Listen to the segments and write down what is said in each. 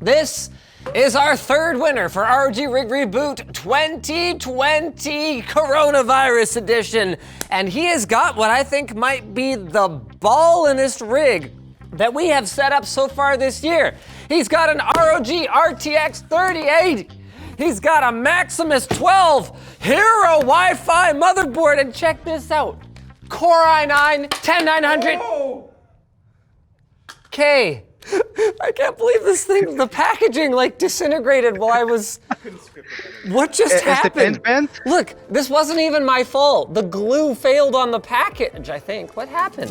This is our third winner for ROG RIG Reboot 2020 Coronavirus Edition. And he has got what I think might be the ballinest rig that we have set up so far this year. He's got an ROG RTX 3080. He's got a Maximus 12 Hero Wi-Fi motherboard, and check this out. Core i9 10900K. I can't believe this thing, the packaging like disintegrated while I was, what just happened? Look, this wasn't even my fault. The glue failed on the package, I think. What happened?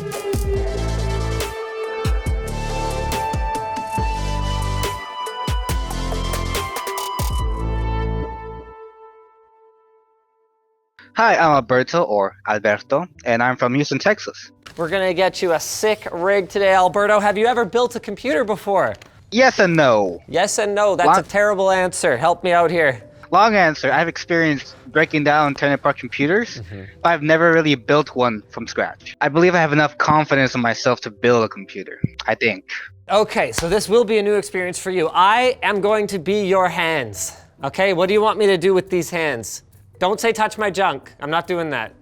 Hi, I'm Alberto, or Alberto, and I'm from Houston, Texas. We're gonna get you a sick rig today, Alberto. Have you ever built a computer before? Yes and no. Yes and no, that's a terrible answer. Help me out here. Long answer, I've experienced breaking down and tearing apart computers, but I've never really built one from scratch. I believe I have enough confidence in myself to build a computer, I think. Okay, so this will be a new experience for you. I am going to be your hands, okay? What do you want me to do with these hands? Don't say touch my junk. I'm not doing that.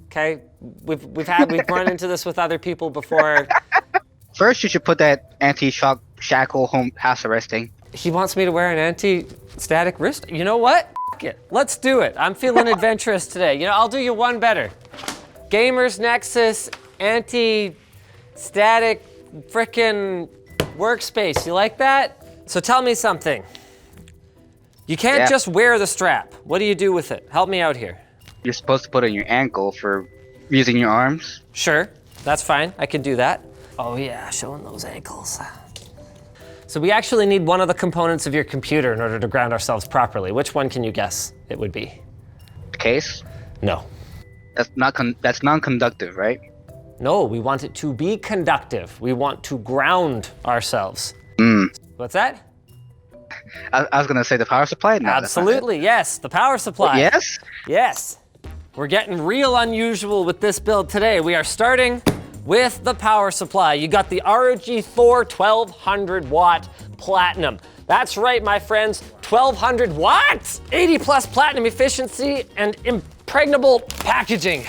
Okay? We've run into this with other people before. First, you should put that anti-shock shackle home house arrest thing. He wants me to wear an anti-static wrist. You know what? F it. Let's do it. I'm feeling adventurous today. You know, I'll do you one better. Gamers Nexus anti-static frickin' workspace. You like that? So tell me something. You can't just wear the strap. What do you do with it? Help me out here. You're supposed to put it on your ankle for using your arms. Sure, that's fine. I can do that. Oh yeah, showing those ankles. So we actually need one of the components of your computer in order to ground ourselves properly. Which one can you guess it would be? The case? No. That's non-conductive, right? No, we want it to be conductive. We want to ground ourselves. What's that? I was gonna say the power supply. No, absolutely, yes, the power supply. Yes? Yes. We're getting real unusual with this build today. We are starting with the power supply. You got the ROG Thor 1200 watt platinum. That's right, my friends, 1200 watts! 80 plus platinum efficiency and impregnable packaging.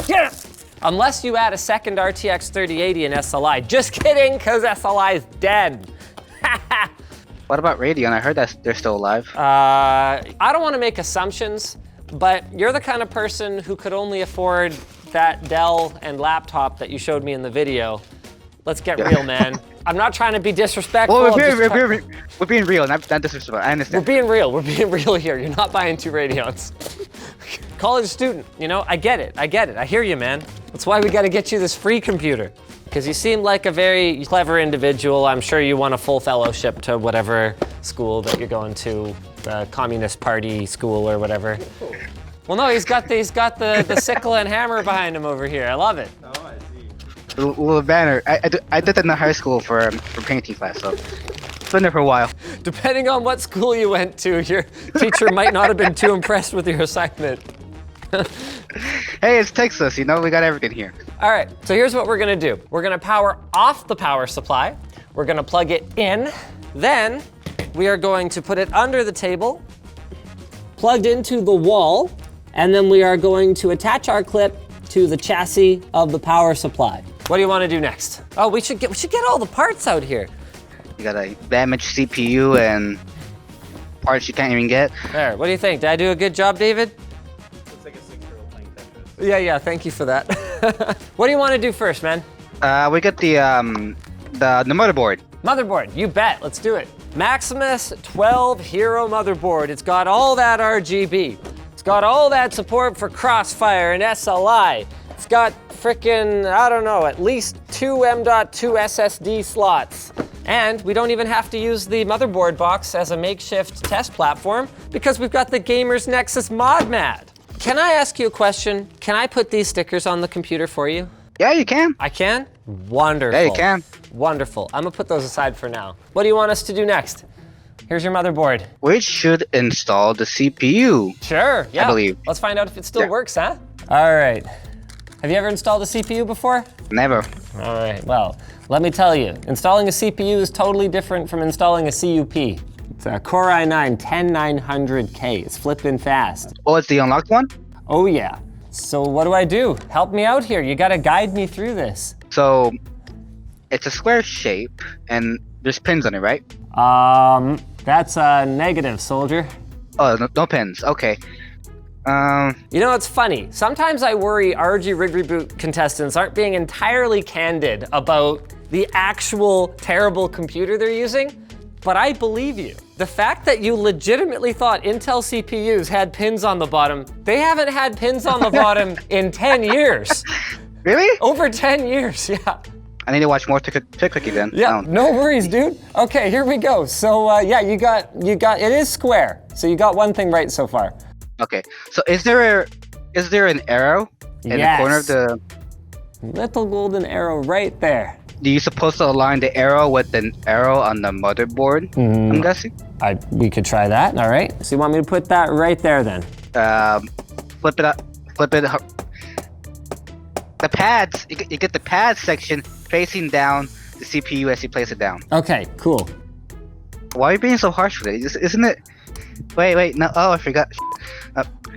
Yes! Unless you add a second RTX 3080 and SLI. Just kidding, because SLI is dead. What about Radion? I heard that they're still alive. I don't want to make assumptions, but you're the kind of person who could only afford that Dell and laptop that you showed me in the video. Let's get real, man. I'm not trying to be disrespectful. Well, we're being real, not disrespectful. I understand. We're being real. We're being real here. You're not buying 2 Radeons. College student, you know, I get it. I get it. I hear you, man. That's why we got to get you this free computer. Because you seem like a very clever individual. I'm sure you won a full fellowship to whatever school that you're going to, the Communist Party school or whatever. Well, no, he's got the sickle and hammer behind him over here. I love it. Oh, I see. Little banner. I did that in the high school for painting class, so it's been there for a while. Depending on what school you went to, your teacher might not have been too impressed with your assignment. Hey, it's Texas, you know, we got everything here. All right, so here's what we're gonna do. We're gonna power off the power supply. We're gonna plug it in. Then we are going to put it under the table, plugged into the wall, and then we are going to attach our clip to the chassis of the power supply. What do you wanna do next? Oh, we should get all the parts out here. You got a damaged CPU and parts you can't even get. There, what do you think? Did I do a good job, David? Like a 6-year-old playing Tetris. Yeah, thank you for that. What do you want to do first, man? We got the motherboard. Motherboard, you bet, let's do it. Maximus 12 Hero motherboard. It's got all that RGB. It's got all that support for Crossfire and SLI. It's got frickin', I don't know, at least 2 M.2 SSD slots. And we don't even have to use the motherboard box as a makeshift test platform because we've got the Gamers Nexus mod mat. Can I ask you a question? Can I put these stickers on the computer for you? Yeah, you can. I can? Wonderful. Yeah, you can. Wonderful. I'm gonna put those aside for now. What do you want us to do next? Here's your motherboard. We should install the CPU. Sure, yeah. I believe. Let's find out if it still works, huh? All right. Have you ever installed a CPU before? Never. All right, well, let me tell you, installing a CPU is totally different from installing a CUP. It's a Core i9-10900K. It's flipping fast. Oh, it's the unlocked one? Oh yeah. So what do? Help me out here. You gotta guide me through this. So, it's a square shape, and there's pins on it, right? That's a negative, soldier. Oh, no pins. Okay. You know, it's funny. Sometimes I worry ROG RIG Reboot contestants aren't being entirely candid about the actual terrible computer they're using, but I believe you. The fact that you legitimately thought Intel CPUs had pins on the bottom, they haven't had pins on the bottom in 10 years. Really? Over 10 years, yeah. I need to watch more TikTok then. Yeah, no worries, dude. Okay, here we go. So yeah, you got, it is square. So you got one thing right so far. Okay, so is there an arrow in the corner of the... Little golden arrow right there. Do you supposed to align the arrow with an arrow on the motherboard, I'm guessing? We could try that, all right. So you want me to put that right there then? Flip it up, the pads, you get the pads section facing down the CPU as you place it down. Okay, cool. Why are you being so harsh with it? Isn't it? Wait, no, oh, I forgot.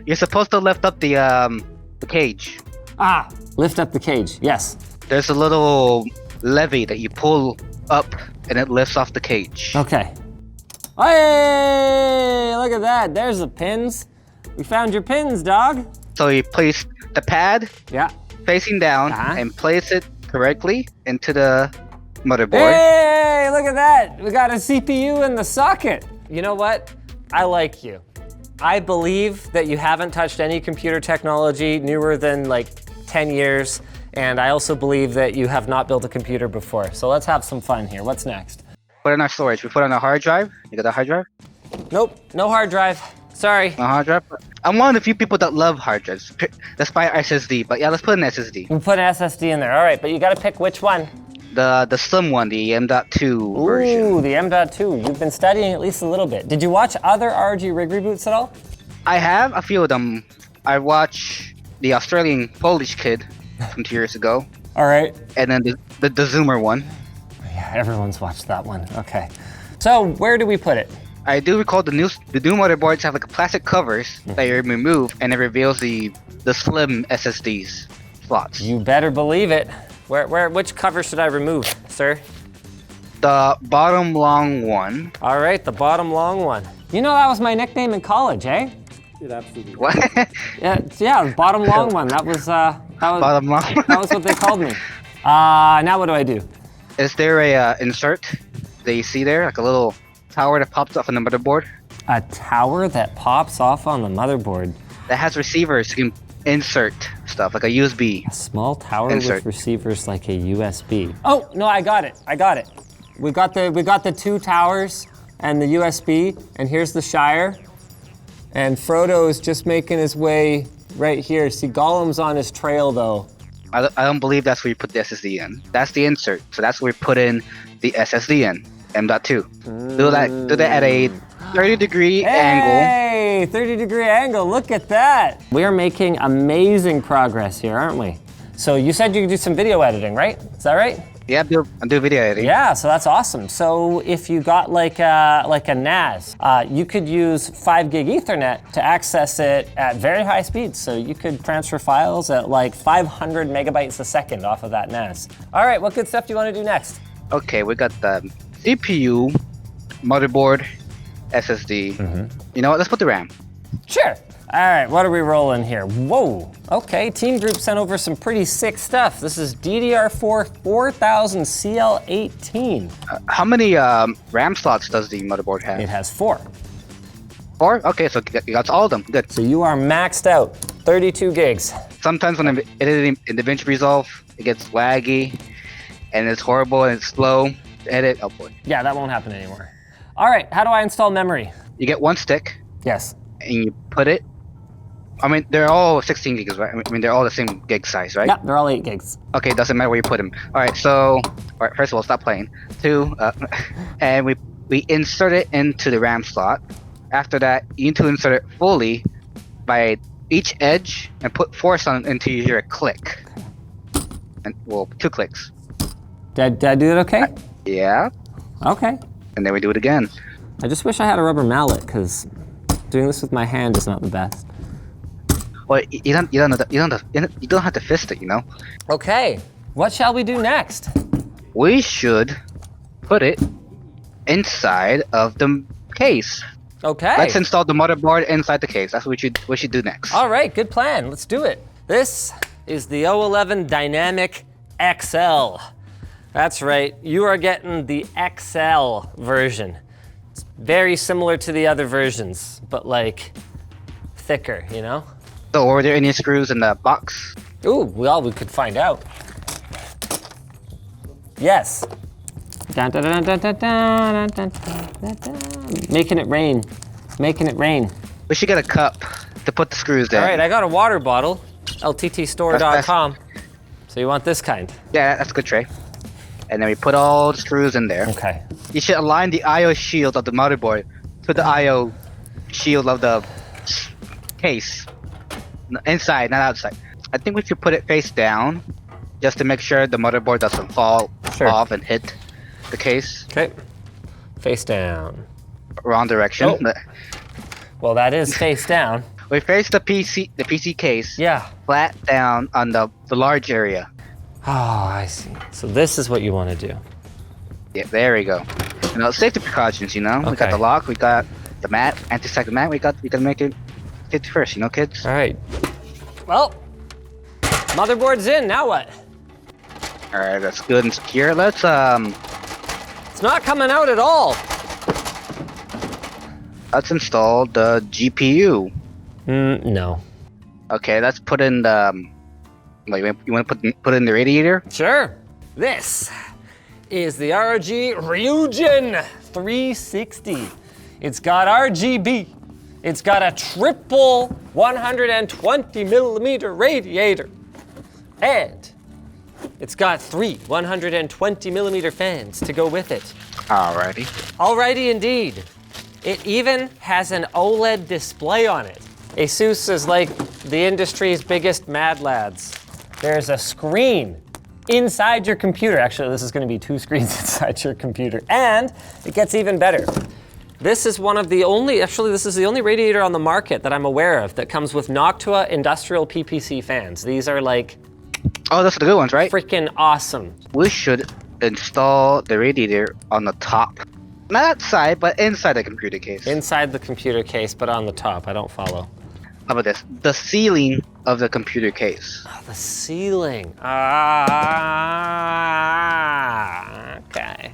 You're supposed to lift up the cage. Ah, lift up the cage, yes. There's a little levy that you pull up and it lifts off the cage. Okay. Hey, look at that, there's the pins. We found your pins, dog. So you place the pad facing down and place it correctly into the motherboard. Hey, look at that. We got a CPU in the socket. You know what? I like you. I believe that you haven't touched any computer technology newer than like 10 years. And I also believe that you have not built a computer before. So let's have some fun here. What's next? Put in our storage. We put on a hard drive. You got a hard drive? Nope, no hard drive. Sorry. No hard drive? I'm one of the few people that love hard drives. That's by SSD, but yeah, let's put an SSD. We put an SSD in there. All right, but you gotta pick which one. The slim one, the M.2 version. Ooh, the M.2. You've been studying at least a little bit. Did you watch other ROG RIG reboots at all? I have a few of them. I watched the Australian Polish kid from 2 years ago. All right. And then the Zoomer one. Yeah, everyone's watched that one. Okay. So where do we put it? I do recall the new motherboards have like plastic covers that you remove, and it reveals the slim SSDs slots. You better believe it. Which cover should I remove, sir? The bottom long one. All right, the bottom long one. You know that was my nickname in college, eh? It absolutely. What? Yeah, bottom long one. That was bottom long. That was what they called me. Now what do I do? Is there a insert that you see there, like a little tower that pops off on the motherboard? A tower that pops off on the motherboard. That has receivers. You can insert stuff like a USB. A small tower insert. with receivers like a USB. Oh no, I got it. We got the two towers and the USB, and here's the Shire. And Frodo is just making his way right here. See, Gollum's on his trail though. I don't believe that's where you put the SSD in. That's the insert. So that's where we put in the SSD in. M.2. Do that at a 30-degree angle. Hey, 30-degree angle, look at that. We are making amazing progress here, aren't we? So you said you could do some video editing, right? Is that right? Yeah, I do video editing. Yeah, so that's awesome. So if you got like a NAS, you could use 5 gig Ethernet to access it at very high speeds. So you could transfer files at like 500 megabytes a second off of that NAS. All right, what good stuff do you want to do next? Okay, we got the CPU, motherboard, SSD. You know what? Let's put the RAM. Sure. All right, what are we rolling here? Whoa, okay, TeamGroup sent over some pretty sick stuff. This is DDR4 4000 CL18. How many RAM slots does the motherboard have? It has 4. 4? Okay, so you got all of them. Good. So you are maxed out, 32 gigs. Sometimes when I'm editing in DaVinci Resolve, it gets laggy, and it's horrible, and it's slow to edit. Oh boy. Yeah, that won't happen anymore. All right, how do I install memory? You get one stick. Yes. And you put it. I mean, they're all 16 gigs, right? I mean, they're all the same gig size, right? Yeah, they're all 8 gigs. Okay, doesn't matter where you put them. All right, so, first of all, stop playing. 2, and we insert it into the RAM slot. After that, you need to insert it fully by each edge and put force on it until you hear a click. And well, 2 clicks. Did I do it okay? Yeah. Okay. And then we do it again. I just wish I had a rubber mallet, because doing this with my hand is not the best. Well, you don't have to fist it, you know. Okay, what shall we do next? We should put it inside of the case. Okay. Let's install the motherboard inside the case. That's what we should do next. All right, good plan. Let's do it. This is the 011 Dynamic XL. That's right, you are getting the XL version. It's very similar to the other versions, but like thicker, you know? So were there any screws in the box? Ooh, well, we could find out. Yes. Dun, dun, dun, dun, dun, dun, dun, dun, dun. Making it rain. Making it rain. We should get a cup to put the screws in. All right, I got a water bottle, lttstore.com. So you want this kind? Yeah, that's a good tray. And then we put all the screws in there. Okay. You should align the I/O shield of the motherboard to the I/O shield of the case. Inside, not outside. I think we should put it face down, just to make sure the motherboard doesn't fall off and hit the case. Okay. Face down. Wrong direction. Oh. Well, that is face down. We face the PC case. Yeah. Flat down on the large area. Oh, I see. So this is what you want to do. Yeah, there we go. You know, safety precautions. You know, we got Okay. the lock, we got the mat, anti-static mat. We gotta make it safety first. You know, kids. All right. Well, motherboard's in. Now what? All right, that's good and secure. Let's It's not coming out at all. let's install the GPU. No. Okay, let's put in the. Wait, you want to put in the radiator? Sure. This is the ROG Ryujin 360. It's got RGB. It's got a triple 120 millimeter radiator. And it's got 3 120 millimeter fans to go with it. Alrighty. Alrighty indeed. It even has an OLED display on it. ASUS is like the industry's biggest mad lads. There's a screen inside your computer. Actually, this is going to be 2 screens inside your computer. And it gets even better. This is one of the only, actually this is the only radiator on the market that I'm aware of that comes with Noctua industrial PPC fans. These are like Oh, those are the good ones, right? freaking awesome. We should install the radiator on the top. Not outside, but inside the computer case. Inside the computer case, but on the top. I don't follow. How about this? The ceiling of the computer case. Oh, the ceiling. Okay.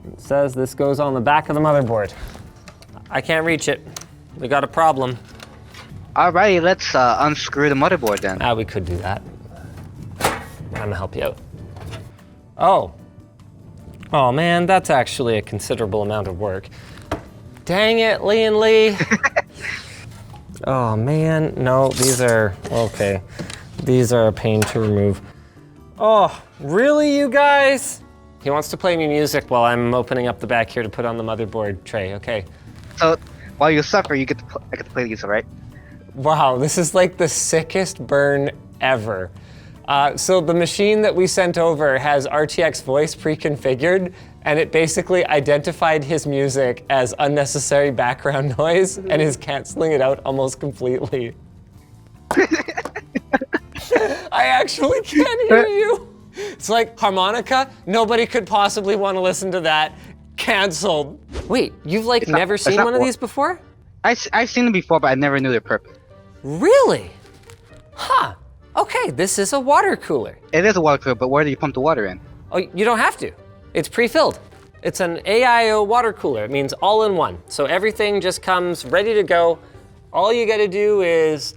It says this goes on the back of the motherboard. I can't reach it. We got a problem. Alrighty, let's unscrew the motherboard then. We could do that. I'm gonna help you out. Oh. Oh man, that's actually a considerable amount of work. Dang it, LIAN Lee. Oh man, no, these are, okay. These are a pain to remove. Oh, really, you guys? He wants to play me music while I'm opening up the back here to put on the motherboard tray, okay. So, while you suffer, I get to play these, alright? Wow, this is like the sickest burn ever. So the machine that we sent over has RTX voice pre-configured, and it basically identified his music as unnecessary background noise and is canceling it out almost completely. I actually can't hear you. It's like harmonica, nobody could possibly want to listen to that. Canceled. Wait, you've like never seen one of these before? I've seen them before, but I never knew their purpose. Really? Huh. Okay, this is a water cooler. It is a water cooler, but where do you pump the water in? Oh, you don't have to. It's pre-filled. It's an AIO water cooler. It means all in one. So everything just comes ready to go. All you gotta do is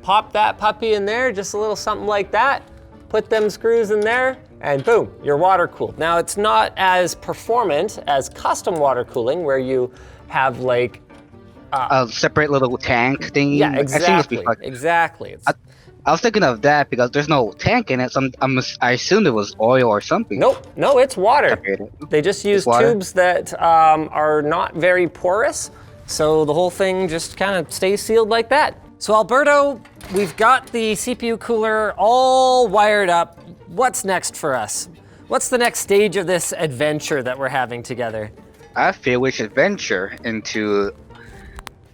pop that puppy in there, just a little something like that, put them screws in there, and boom, you're water cooled. Now it's not as performant as custom water cooling where you have like A separate little tank thing. yeah, I've seen this exactly, before. exactly. It's, I was thinking of that because there's no tank in it, so I assumed it was oil or something. nope, no, it's water. Separated. They just use water? tubes that are not very porous, so the whole thing just kind of stays sealed like that. So Alberto, we've got the CPU cooler all wired up. What's next for us? What's the next stage of this adventure that we're having together? I feel we should venture into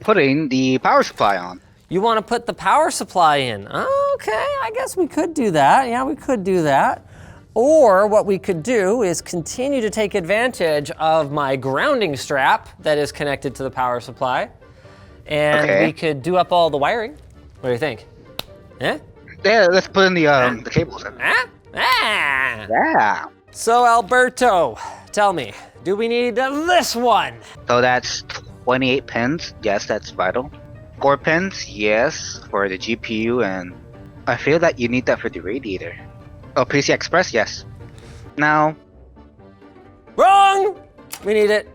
putting the power supply on. You want to put the power supply in? Okay, I guess we could do that. Yeah, we could do that. Or what we could do is continue to take advantage of my grounding strap that is connected to the power supply. And we could do up all the wiring. What do you think? Eh? Yeah, let's put in the cables in. Yeah. So Alberto, tell me, do we need this one? So that's 28 pins. Yes, that's vital. 4 pins, yes, for the GPU, and I feel that you need that for the radiator. Oh, PCI Express, yes. Now, Wrong! We need it.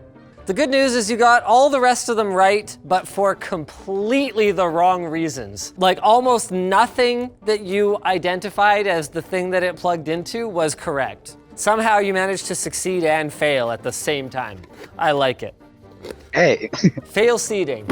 The good news is you got all the rest of them right, but for completely the wrong reasons. Like almost nothing that you identified as the thing that it plugged into was correct. Somehow you managed to succeed and fail at the same time. I like it. hey, Fail seeding.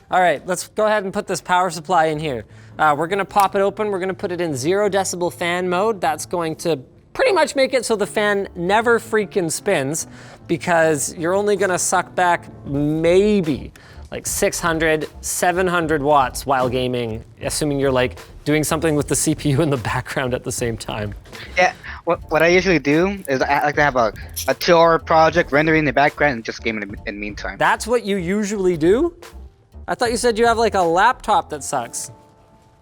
All right, let's go ahead and put this power supply in here. We're gonna pop it open. We're gonna put it in 0 decibel fan mode. That's going to pretty much make it so the fan never freaking spins, because you're only gonna suck back maybe like 600, 700 watts while gaming, assuming you're like doing something with the CPU in the background at the same time. yeah, what I usually do is I like to have a 2-hour project rendering in the background and just game in the meantime. That's what you usually do? I thought you said you have like a laptop that sucks.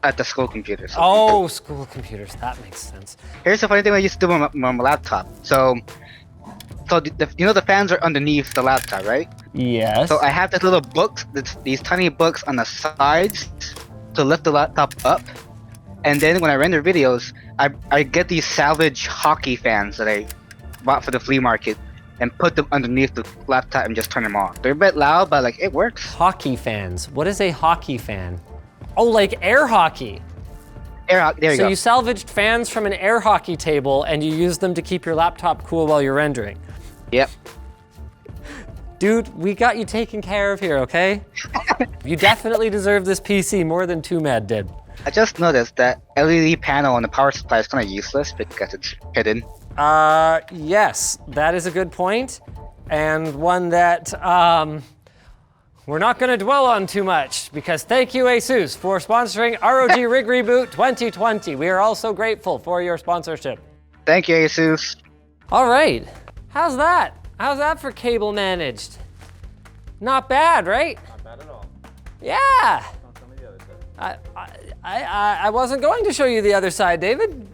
At the school computer. So. Oh, school computers, that makes sense. Here's the funny thing I used to do on my laptop. So you know the fans are underneath the laptop, right? Yes. So I have this little books, these tiny books on the sides to lift the laptop up. And then when I render videos, I get these salvage hockey fans that I bought for the flea market and put them underneath the laptop and just turn them off. They're a bit loud, but like it works. Hockey fans. What is a hockey fan? Oh, like air hockey. Air hockey, there you go. So you salvaged fans from an air hockey table and you used them to keep your laptop cool while you're rendering. Yep. Dude, we got you taken care of here, okay? You definitely deserve this PC more than 2Mad did. I just noticed that LED panel on the power supply is kind of useless because it's hidden. Yes, that is a good point, and one that we're not going to dwell on too much, because thank you ASUS for sponsoring ROG RIG Reboot 2020. We are also grateful for your sponsorship. Thank you, ASUS. All right, how's that? How's that for cable managed? Not bad, right? Not bad at all. Yeah. Don't tell me the other side. I wasn't going to show you the other side, David.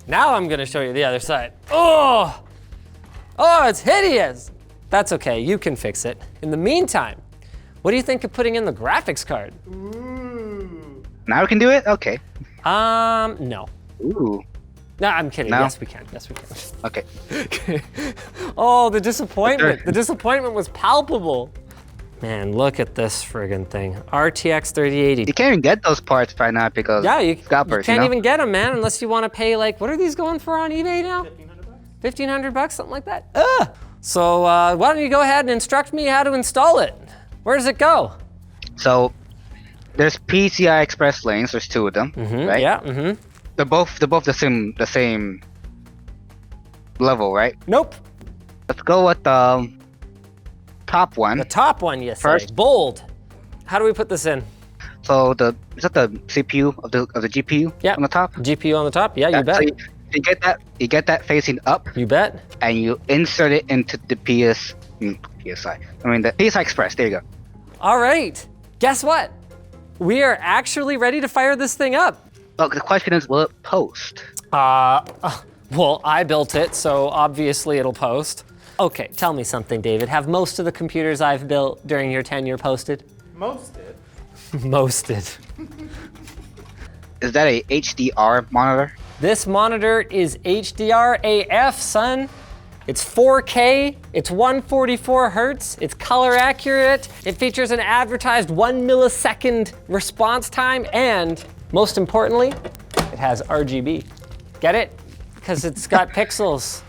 Now I'm gonna show you the other side. Oh, it's hideous. That's okay, you can fix it. In the meantime, what do you think of putting in the graphics card? Ooh. Now we can do it? Okay. No. Ooh. No, I'm kidding. No? Yes, we can. Yes, we can. Okay. Oh, the disappointment. The disappointment was palpable. Man, look at this friggin' thing. RTX 3080. You can't even get those parts right now because You scalpers, can't you know? even get them, man, unless you want to pay like, what are these going for on eBay now? $1,500? $1,500, something like that. Ugh. So why don't you go ahead and instruct me how to install it? Where does it go? So there's PCI Express lanes. There's 2 of them, right? Yeah. Mm-hmm. They're both the same level, right? Nope. Let's go with the top one. The top one, yes. First. Bold. How do we put this in? So is that the CPU of the GPU Yeah. on the top? GPU on the top? Yeah, you bet. So you get that facing up, You bet. and you insert it into the the PCI Express. There you go. All right. Guess what? We are actually ready to fire this thing up. Well, the question is, will it post? Well, I built it, so obviously it'll post. Okay, tell me something, David. Have most of the computers I've built during your tenure posted? Most did. Mosted. Is that a HDR monitor? This monitor is HDR AF, son. It's 4K, it's 144 hertz, it's color accurate, it features an advertised 1 millisecond response time, and most importantly, it has RGB. Get it? Because it's got pixels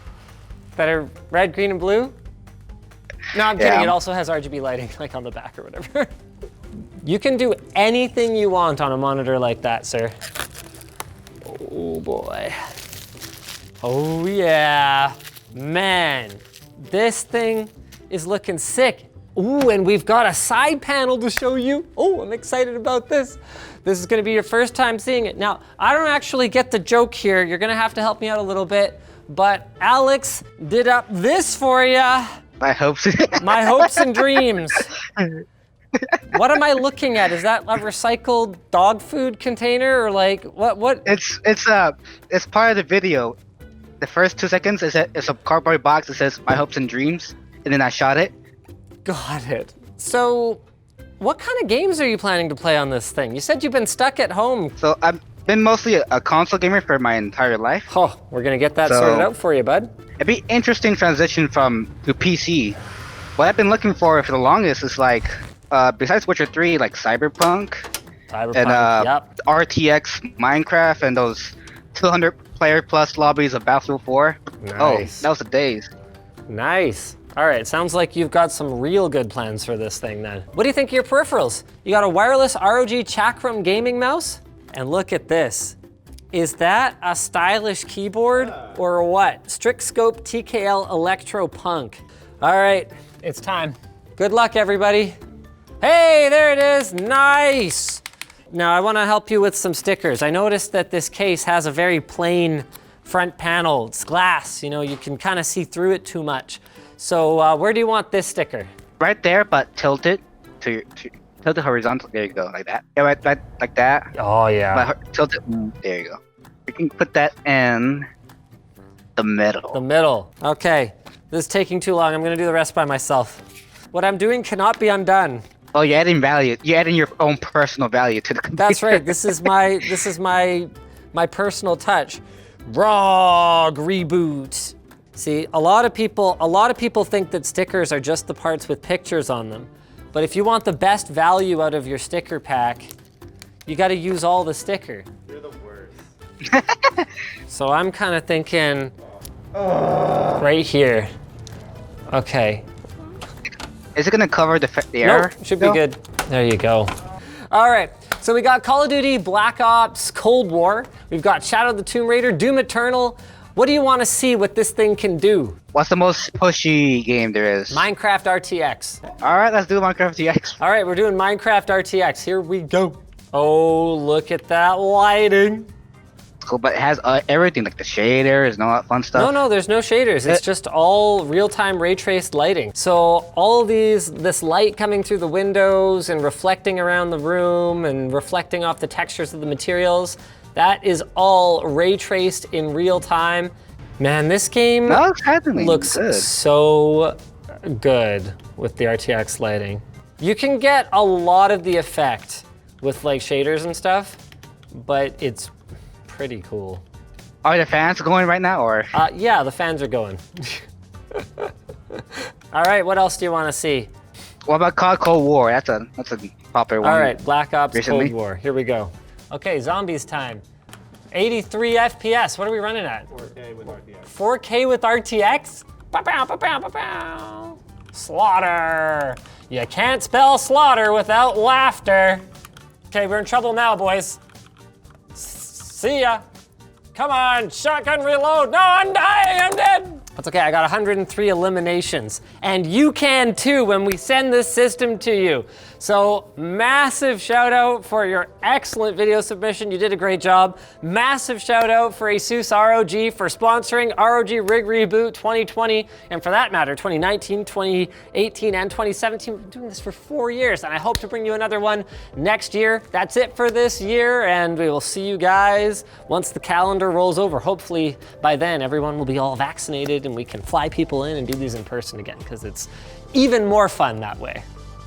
that are red, green, and blue. No, I'm kidding, Yeah. it also has RGB lighting, like on the back or whatever. You can do anything you want on a monitor like that, sir. Oh boy. Oh yeah. Man, this thing is looking sick. Ooh, and we've got a side panel to show you. Oh, I'm excited about this. This is gonna be your first time seeing it. Now, I don't actually get the joke here. You're gonna have to help me out a little bit, but Alex did up this for ya. My hopes. My hopes and dreams. What am I looking at? Is that a recycled dog food container or like what? It's part of the video. The first 2 seconds is it's a cardboard box that says "My hopes and dreams," and then I shot it. Got it. So, what kind of games are you planning to play on this thing? You said you've been stuck at home. So I've been mostly a console gamer for my entire life. Oh, we're gonna get that sorted out for you, bud. It'd be interesting transition to PC. What I've been looking for the longest is like, besides Witcher 3, like Cyberpunk and yep. RTX Minecraft and those 200 player plus lobbies of Battlefield 4. Nice. Oh, that was the days. Nice. All right, sounds like you've got some real good plans for this thing then. What do you think of your peripherals? You got a wireless ROG Chakram gaming mouse? And look at this. Is that a stylish keyboard or what? Strix Scope TKL Electro Punk. All right, it's time. Good luck, everybody. Hey, there it is, nice. Now I wanna help you with some stickers. I noticed that this case has a very plain front panel. It's glass, you know, you can kind of see through it too much. So where do you want this sticker? Right there, but tilt it to tilt it horizontal. There you go, like that. Yeah, right like that. Oh yeah. But tilt it. There you go. We can put that in the middle. The middle. Okay. This is taking too long. I'm gonna do the rest by myself. What I'm doing cannot be undone. Oh, you're adding value. You're adding your own personal value to the computer. That's right. This is my personal touch. ROG Reboot. See, a lot of people think that stickers are just the parts with pictures on them. But if you want the best value out of your sticker pack, you got to use all the sticker. You're the worst. So I'm kind of thinking right here. Okay. Is it gonna cover the air? Nope, should be good. There you go. All right, so we got Call of Duty, Black Ops, Cold War. We've got Shadow of the Tomb Raider, Doom Eternal. What do you want to see what this thing can do? What's the most pushy game there is? Minecraft RTX. All right, let's do Minecraft RTX. All right, we're doing Minecraft RTX. Here we go. Oh, look at that lighting. Cool, but it has everything, like the shaders and all that fun stuff. No, there's no shaders. It's just all real-time ray traced lighting. So all of this light coming through the windows and reflecting around the room and reflecting off the textures of the materials, that is all ray traced in real time. Man, this game looks good. so good with the RTX lighting. You can get a lot of the effect with like shaders and stuff, but it's pretty cool. Are the fans going right now, or? Yeah, the fans are going. All right, what else do you want to see? What about COD Cold War? That's a popular one. All right, Black Ops recently. Cold War. Here we go. Okay, zombies time. 83 FPS. What are we running at? 4K with RTX. 4K with RTX? Ba-pow, ba-pow, ba-pow. Slaughter. You can't spell slaughter without laughter. Okay, we're in trouble now, boys. See ya. Come on, shotgun reload. No, I'm dying, I'm dead. That's okay, I got 103 eliminations. And you can too when we send this system to you. So massive shout out for your excellent video submission. You did a great job. Massive shout out for ASUS ROG for sponsoring ROG RIG Reboot 2020. And for that matter, 2019, 2018, and 2017. We've been doing this for 4 years and I hope to bring you another one next year. That's it for this year and we will see you guys once the calendar rolls over. Hopefully by then everyone will be all vaccinated and we can fly people in and do these in person again because it's even more fun that way.